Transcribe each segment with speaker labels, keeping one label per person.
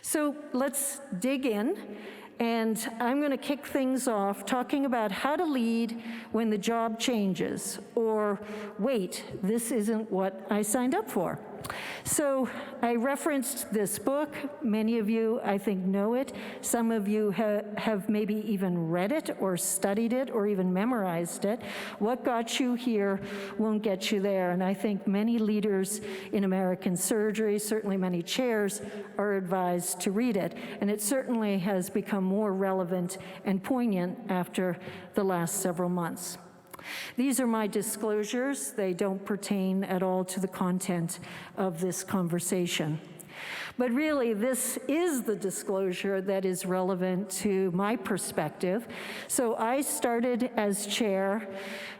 Speaker 1: So let's dig in, and I'm going to kick things off talking about how to lead when the job changes, or wait, this isn't what I signed up for. So I referenced this book. Many of you, I think, know it. Some of you have maybe even read it or studied it or even memorized it. What got you here won't get you there. And I think many leaders in American surgery, certainly many chairs, are advised to read it. And it certainly has become more relevant and poignant after the last several months. These are my disclosures. They don't pertain at all to the content of this conversation. But really, this is the disclosure that is relevant to my perspective. So I started as chair,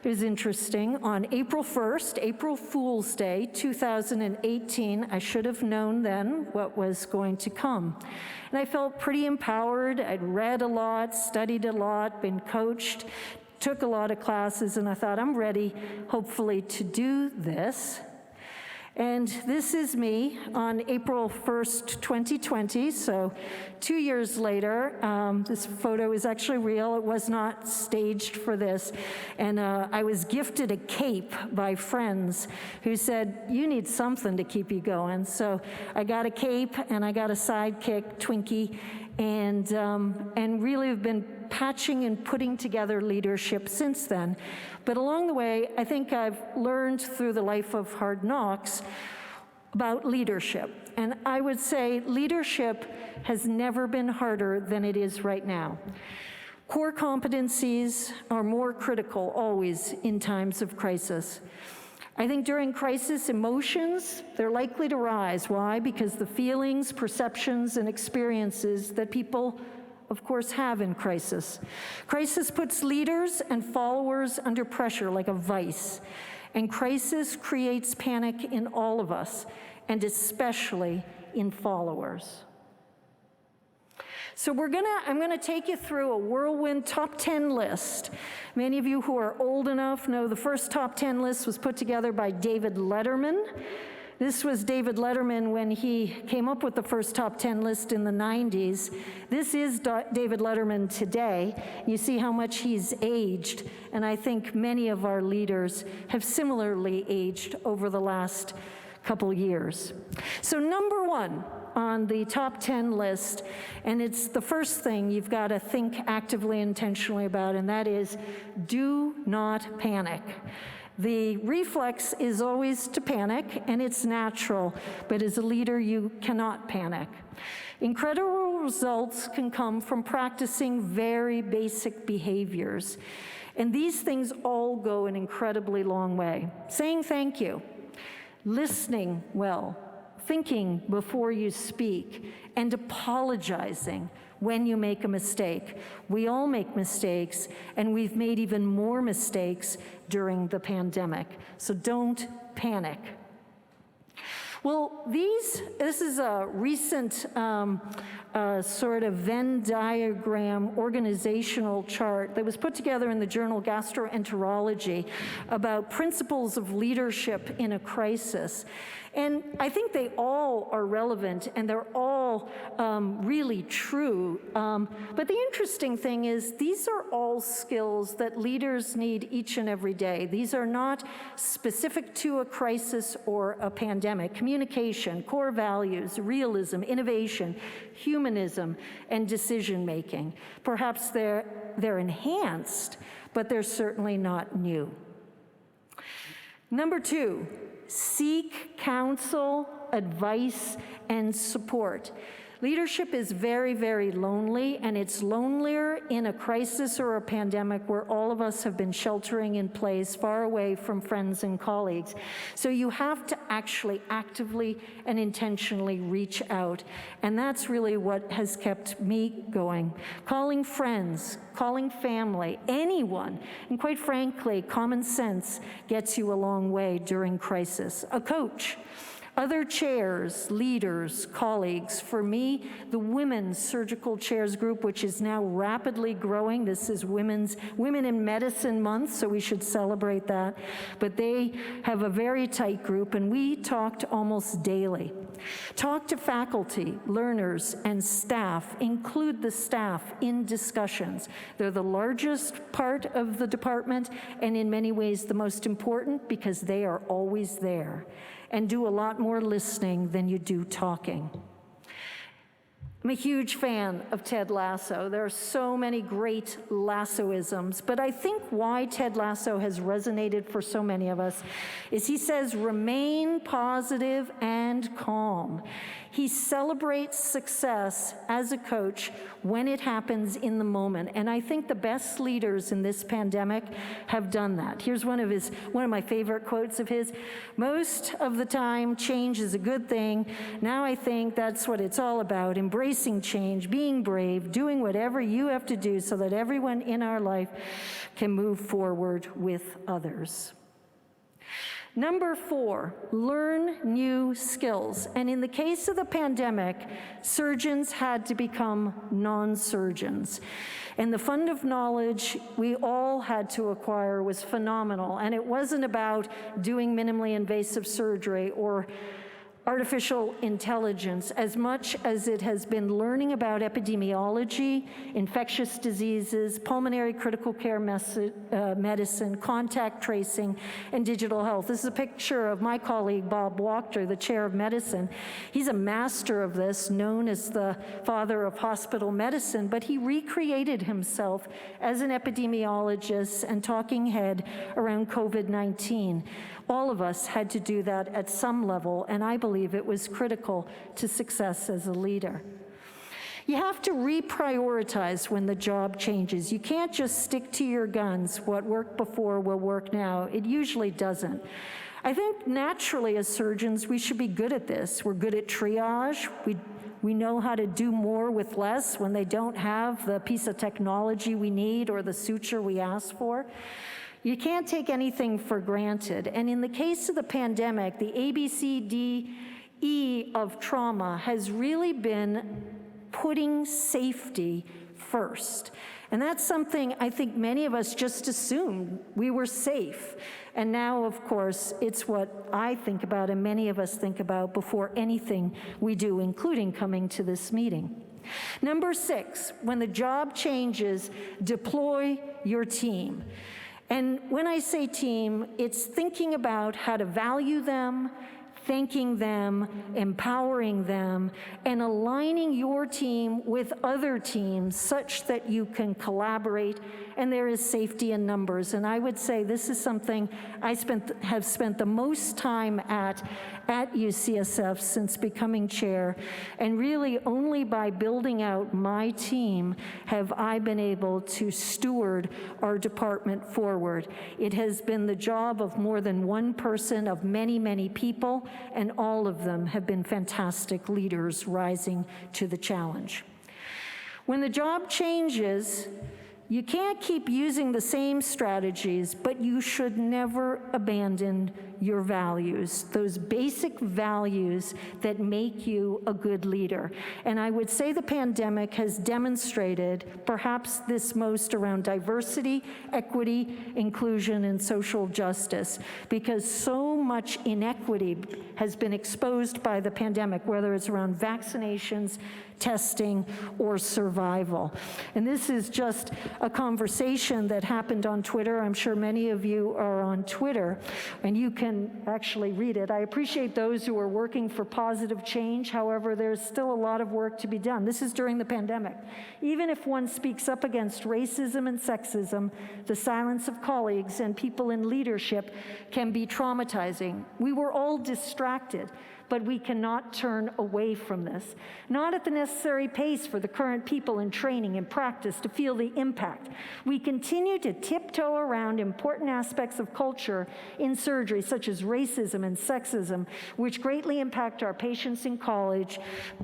Speaker 1: it was interesting, on April 1st, April Fool's Day, 2018. I should have known then what was going to come. And I felt pretty empowered. I'd read a lot, studied a lot, been coached, took a lot of classes, and I thought, I'm ready, hopefully, to do this. And this is me on April 1st, 2020, so 2 years later. This photo is actually real. It was not staged for this. And I was gifted a cape by friends who said, you need something to keep you going. So I got a cape, and I got a sidekick, Twinkie, and really have been patching and putting together leadership since then. But along the way, I think I've learned through the life of hard knocks about leadership. And I would say leadership has never been harder than it is right now. Core competencies are more critical always in times of crisis. I think during crisis, emotions, they're likely to rise. Why? Because the feelings, perceptions, and experiences that people, of course, have in crisis. Crisis puts leaders and followers under pressure like a vice. And crisis creates panic in all of us, and especially in followers. So I'm gonna take you through a whirlwind top 10 list. Many of you who are old enough know the first top 10 list was put together by David Letterman. This was David Letterman when he came up with the first top 10 list in the 90s. This is David Letterman today. You see how much he's aged, and I think many of our leaders have similarly aged over the last couple years. So number one on the top 10 list, and it's the first thing you've got to think actively, intentionally about, and that is do not panic. The reflex is always to panic, and it's natural, but as a leader, you cannot panic. Incredible results can come from practicing very basic behaviors, and these things all go an incredibly long way. Saying thank you, listening well, thinking before you speak, and apologizing when you make a mistake. We all make mistakes, and we've made even more mistakes during the pandemic. So don't panic. Well, this is a recent sort of Venn diagram organizational chart that was put together in the journal Gastroenterology about principles of leadership in a crisis. And I think they all are relevant, and they're all really true. But the interesting thing is these are all skills that leaders need each and every day. These are not specific to a crisis or a pandemic. Communication, core values, realism, innovation, humanism, and decision-making. Perhaps they're enhanced, but they're certainly not new. Number two, seek counsel, advice, and support. Leadership is very, very lonely, and it's lonelier in a crisis or a pandemic where all of us have been sheltering in place, far away from friends and colleagues. So you have to actually actively and intentionally reach out, and that's really what has kept me going. Calling friends, calling family, anyone, and quite frankly, common sense gets you a long way during crisis. A coach, Other chairs, leaders, colleagues. For me, the Women's Surgical Chairs Group, which is now rapidly growing. This is Women in Medicine Month, so we should celebrate that. But they have a very tight group, and we talked almost daily. Talk to faculty, learners, and staff. Include the staff in discussions. They're the largest part of the department, and in many ways the most important because they are always there and do a lot more listening than you do talking. I'm a huge fan of Ted Lasso. There are so many great Lassoisms, but I think why Ted Lasso has resonated for so many of us is he says, remain positive and calm. He celebrates success as a coach when it happens in the moment, and I think the best leaders in this pandemic have done that. Here's one of my favorite quotes of his. Most of the time, change is a good thing. Now I think that's what it's all about, embracing change, being brave, doing whatever you have to do so that everyone in our life can move forward with others. Number 4, learn new skills. And in the case of the pandemic, surgeons had to become non-surgeons. And the fund of knowledge we all had to acquire was phenomenal. And it wasn't about doing minimally invasive surgery or artificial intelligence as much as it has been learning about epidemiology, infectious diseases, pulmonary critical care medicine, contact tracing, and digital health. This is a picture of my colleague, Bob Wachter, the chair of medicine. He's a master of this, known as the father of hospital medicine, but he recreated himself as an epidemiologist and talking head around COVID-19. All of us had to do that at some level, and I believe it was critical to success as a leader. You have to reprioritize when the job changes. You can't just stick to your guns. What worked before will work now. It usually doesn't. I think naturally as surgeons, we should be good at this. We're good at triage. We know how to do more with less when they don't have the piece of technology we need or the suture we ask for. You can't take anything for granted. And in the case of the pandemic, the ABCDE of trauma has really been putting safety first. And that's something I think many of us just assumed we were safe. And now, of course, it's what I think about and many of us think about before anything we do, including coming to this meeting. Number 6, when the job changes, deploy your team. And when I say team, it's thinking about how to value them, thanking them, empowering them, and aligning your team with other teams such that you can collaborate and there is safety in numbers. And I would say this is something I have spent the most time at UCSF since becoming chair, and really only by building out my team have I been able to steward our department forward. It has been the job of more than one person, of many, many people, and all of them have been fantastic leaders rising to the challenge. When the job changes, you can't keep using the same strategies, but you should never abandon your values, those basic values that make you a good leader. And I would say the pandemic has demonstrated perhaps this most around diversity, equity, inclusion, and social justice, because so much inequity has been exposed by the pandemic, whether it's around vaccinations, testing, or survival. And this is just a conversation that happened on Twitter. I'm sure many of you are on Twitter, and you can actually read it. I appreciate those who are working for positive change. However, there's still a lot of work to be done. This is during the pandemic. Even if one speaks up against racism and sexism, the silence of colleagues and people in leadership can be traumatizing. We were all distracted, but we cannot turn away from this. Not at the necessary pace for the current people in training and practice to feel the impact. We continue to tiptoe around important aspects of culture in surgery, such as racism and sexism, which greatly impact our patients in college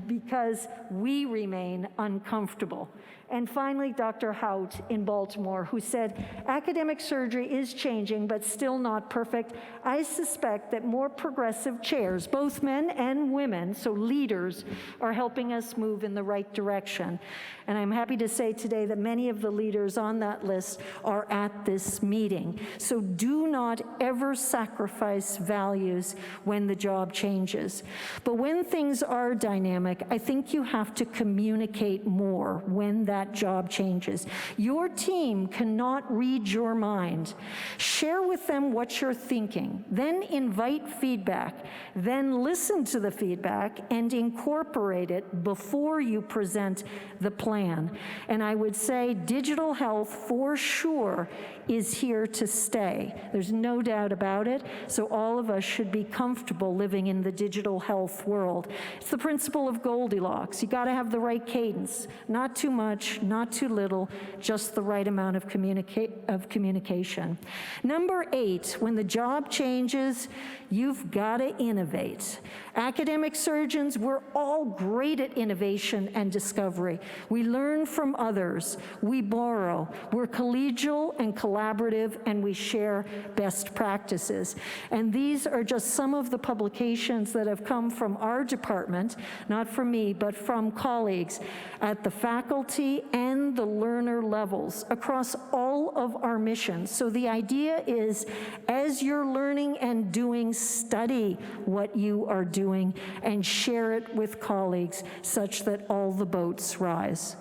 Speaker 1: because we remain uncomfortable. And finally, Dr. Hout in Baltimore, who said, academic surgery is changing, but still not perfect. I suspect that more progressive chairs, both men and women, so leaders, are helping us move in the right direction. And I'm happy to say today that many of the leaders on that list are at this meeting. So do not ever sacrifice values when the job changes. But when things are dynamic, I think you have to communicate more when that job changes. Your team cannot read your mind. Share with them what you're thinking, then invite feedback, then listen to the feedback and incorporate it before you present the plan. And I would say digital health for sure is here to stay. There's no doubt about it. So all of us should be comfortable living in the digital health world. It's the principle of Goldilocks. You got to have the right cadence, not too much, not too little, just the right amount of communication. Number 8, when the job changes, you've got to innovate. Academic surgeons, we're all great at innovation and discovery. We learn from others, we borrow, we're collegial and collaborative, and we share best practices. And these are just some of the publications that have come from our department, not from me, but from colleagues at the faculty and the learner levels across all of our missions. So the idea is, as you're learning and doing, study what you are doing and share it with colleagues such that all the boats rise.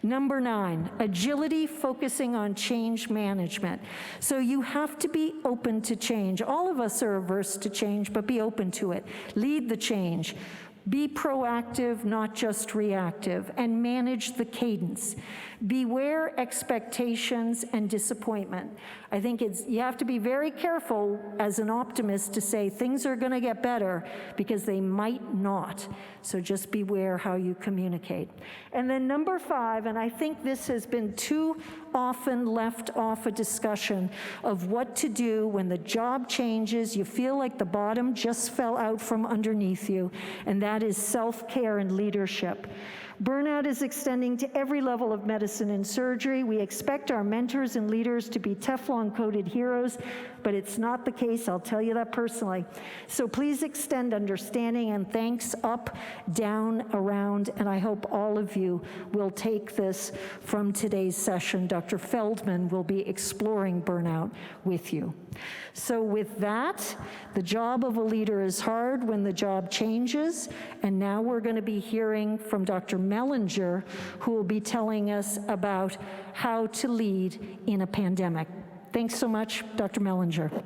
Speaker 1: Number 9, agility, focusing on change management. So you have to be open to change. All of us are averse to change, but be open to it. Lead the change. Be proactive, not just reactive, and manage the cadence. Beware expectations and disappointment. I think you have to be very careful as an optimist to say things are going to get better, because they might not. So just beware how you communicate. And then number 5, and I think this has been too often left off a discussion of what to do when the job changes, you feel like the bottom just fell out from underneath you, and that is self-care and leadership. Burnout is extending to every level of medicine and surgery. We expect our mentors and leaders to be Teflon-coated heroes, but it's not the case, I'll tell you that personally. So please extend understanding and thanks up, down, around, and I hope all of you will take this from today's session. Dr. Feldman will be exploring burnout with you. So with that, the job of a leader is hard when the job changes, and now we're going to be hearing from Dr. Mellinger, who will be telling us about how to lead in a pandemic. Thanks so much, Dr. Mellinger.